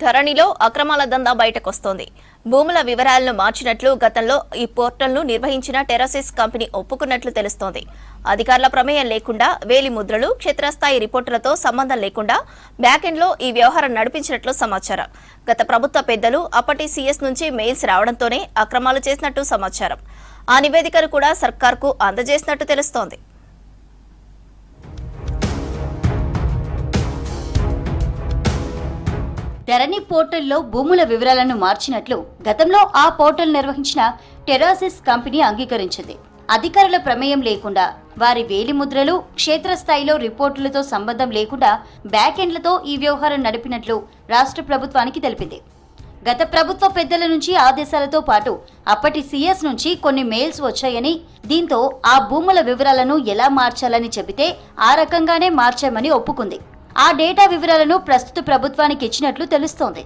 ధరణిలో అక్రమాల దందా బయటకొస్తోంది. భూముల వివరాలను మార్చినట్లు గతంలో ఈ పోర్టల్ను నిర్వహించిన టెరాసిస్ కంపెనీ ఒప్పుకున్నట్లు తెలుస్తోంది. అధికారుల ప్రమేయం లేకుండా వేలి ముద్రలు, క్షేత్రస్థాయి రిపోర్టులతో సంబంధం లేకుండా బ్యాకెండ్లో ఈ వ్యవహారం నడిపించినట్లు సమాచారం. గత ప్రభుత్వ పెద్దలు అప్పటి సీఎస్ నుంచి మెయిల్స్ రావడంతోనే అక్రమాలు చేసినట్టు సమాచారం. ఆ నివేదికను కూడా సర్కార్కు అందజేసినట్టు తెలుస్తోంది. ధరణి పోర్టల్లో భూముల వివరాలను మార్చినట్లు గతంలో ఆ పోర్టల్ నిర్వహించిన టెరాసిస్ కంపెనీ అంగీకరించింది. అధికారుల ప్రమేయం లేకుండా వారి వేలిముద్రలు, క్షేత్రస్థాయిలో రిపోర్టులతో సంబంధం లేకుండా బ్యాకెండ్లతో ఈ వ్యవహారం నడిపినట్లు రాష్ట్ర ప్రభుత్వానికి తెలిపింది. గత ప్రభుత్వ పెద్దల నుంచి ఆదేశాలతో పాటు అప్పటి సీఎస్ నుంచి కొన్ని మెయిల్స్ వచ్చాయని, దీంతో ఆ భూముల వివరాలను ఎలా మార్చాలని చెబితే ఆ రకంగానే మార్చామని ఒప్పుకుంది. ఆ డేటా వివరాలను ప్రస్తుత ప్రభుత్వానికి ఇచ్చినట్లు తెలుస్తోంది.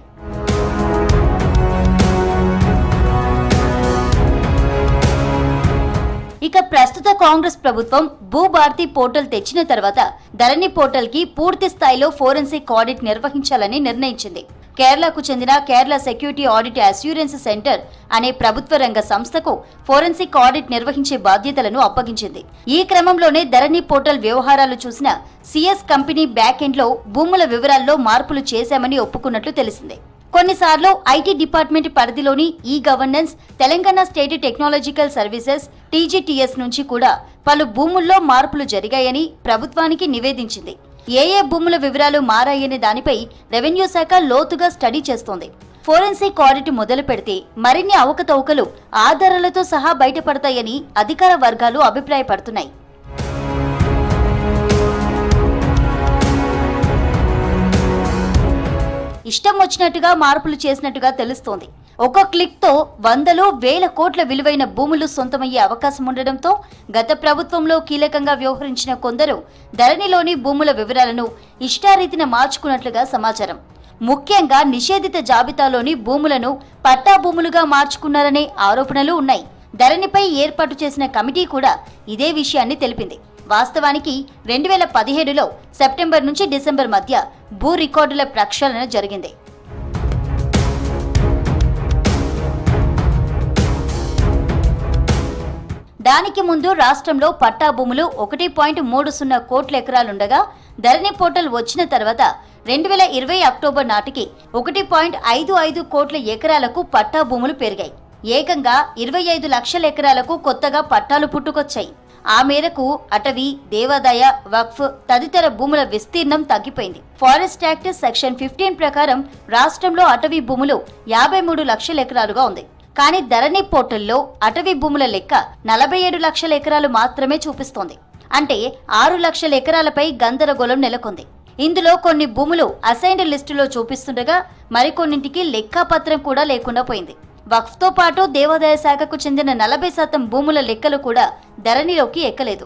ఇక ప్రస్తుత కాంగ్రెస్ ప్రభుత్వం భూభారతి పోర్టల్ తెచ్చిన తర్వాత ధరణి పోర్టల్ కి పూర్తి స్థాయిలో ఫోరెన్సిక్ ఆడిట్ నిర్వహించాలని నిర్ణయించింది. కేరళకు చెందిన Kerala security audit assurance centre అనే ప్రభుత్వ రంగ సంస్థకు ఫోరెన్సిక్ ఆడిట్ నిర్వహించే బాధ్యతలను అప్పగించింది. ఈ క్రమంలోనే ధరణి పోర్టల్ వ్యవహారాలు చూసిన సీఎస్ కంపెనీ బ్యాక్ ఎండ్ లో భూముల వివరాల్లో మార్పులు చేశామని ఒప్పుకున్నట్లు తెలిసింది. కొన్నిసార్లు ఐటీ డిపార్ట్మెంట్ పరిధిలోని ఈ governance, Telangana state technological services TGTS నుంచి కూడా పలు భూముల్లో మార్పులు జరిగాయని ప్రభుత్వానికి నివేదించింది. ఏ భూముల వివరాలు మారాయనే దానిపై రెవెన్యూ శాఖ లోతుగా స్టడీ చేస్తోంది. ఫోరెన్సిక్ ఆడిట్ మొదలు పెడితే మరిన్ని అవకతవకలు ఆధారాలతో సహా బయటపడతాయని అధికార వర్గాలు అభిప్రాయపడుతున్నాయి. ఇష్టం వచ్చినట్టుగా మార్పులు చేసినట్టుగా తెలుస్తోంది. ఒక క్లిక్ తో వందలు వేల కోట్ల విలువైన భూములు సొంతమయ్యే అవకాశం ఉండడంతో గత ప్రభుత్వంలో కీలకంగా వ్యవహరించిన కొందరు ధరణిలోని భూముల వివరాలను ఇష్టారీతిన మార్చుకున్నట్లుగా సమాచారం. ముఖ్యంగా నిషేధిత జాబితాలోని భూములను పట్టా భూములుగా మార్చుకున్నారనే ఆరోపణలు ఉన్నాయి. ధరణిపై ఏర్పాటు చేసిన కమిటీ కూడా ఇదే విషయాన్ని తెలిపింది. వాస్తవానికి 2017లో సెప్టెంబర్ నుంచి డిసెంబర్ మధ్య భూ రికార్డుల ప్రక్షాళన జరిగింది. దానికి ముందు రాష్ట్రంలో పట్టా భూములు 1.30 కోట్ల ఎకరాలుండగా ధరణి పోర్టల్ వచ్చిన తర్వాత 2020 అక్టోబర్ నాటికి 1.55 కోట్ల ఎకరాలకు పట్టా భూములు పెరిగాయి. ఏకంగా 25 లక్షల ఎకరాలకు కొత్తగా పట్టాలు పుట్టుకొచ్చాయి. ఆ మేరకు అటవీ, దేవాదాయ, వక్ఫ్ తదితర భూముల విస్తీర్ణం తగ్గిపోయింది. ఫారెస్ట్ యాక్ట్ సెక్షన్ 15 ప్రకారం రాష్ట్రంలో అటవీ భూములు 53 లక్షల ఎకరాలుగా ఉంది. కానీ ధరణి పోర్టల్లో అటవీ భూముల లెక్క 47 లక్షల ఎకరాలు మాత్రమే చూపిస్తోంది. అంటే 6 లక్షల ఎకరాలపై గందరగోళం నెలకొంది. ఇందులో కొన్ని భూములు అసైన్డ్ లిస్టులో చూపిస్తుండగా మరికొన్నింటికి లెక్కాపత్రం కూడా లేకుండా పోయింది. వక్ఫ్తో పాటు దేవాదాయ శాఖకు చెందిన 40% భూముల లెక్కలు కూడా ధరణిలోకి ఎక్కలేదు.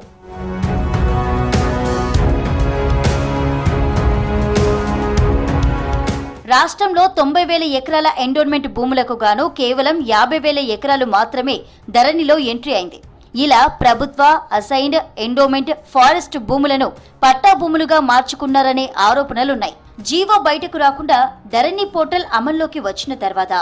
రాష్ట్రంలో 90,000 ఎకరాల ఎండోన్మెంట్ భూములకు గాను కేవలం 50,000 ఎకరాలు మాత్రమే ధరణిలో ఎంట్రీ అయింది. ఇలా ప్రభుత్వ, అసైన్డ్, ఎండోమెంట్, ఫారెస్ట్ భూములను పట్టా భూములుగా మార్చుకున్నారనే ఆరోపణలున్నాయి. జీవో బయటకు రాకుండా ధరణి పోర్టల్ అమల్లోకి వచ్చిన తర్వాత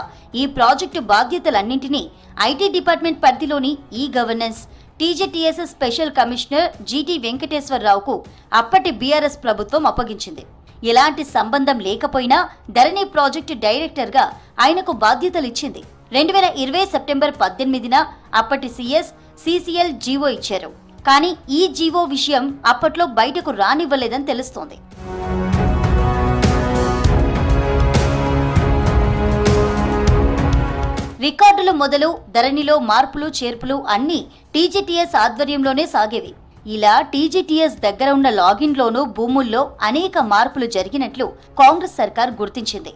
ఈ ప్రాజెక్టు బాధ్యతలన్నింటినీ ఐటీ డిపార్ట్మెంట్ పరిధిలోని ఈ గవర్నెన్స్, టీజీటీఎస్ స్పెషల్ కమిషనర్ జీటీ వెంకటేశ్వరరావుకు అప్పటి బీఆర్ఎస్ ప్రభుత్వం అప్పగించింది. ఎలాంటి సంబంధం లేకపోయినా ధరణి ప్రాజెక్టు డైరెక్టర్గా ఆయనకు బాధ్యతలిచ్చింది. 2020 సెప్టెంబర్ 18న అప్పటి సీఎస్ సీసీఎల్ జీవో ఇచ్చారు. కానీ ఈ జీవో విషయం అప్పట్లో బయటకు రానివ్వలేదని తెలుస్తోంది. రికార్డులు మొదలు ధరణిలో మార్పులు, చేర్పులు అన్నీ టీజీటీఎస్ ఆధ్వర్యంలోనే సాగేవి. ఇలా టీజీటీఎస్ దగ్గర ఉన్న లాగిన్లోనూ భూముల్లో అనేక మార్పులు జరిగినట్లు కాంగ్రెస్ సర్కార్ గుర్తించింది.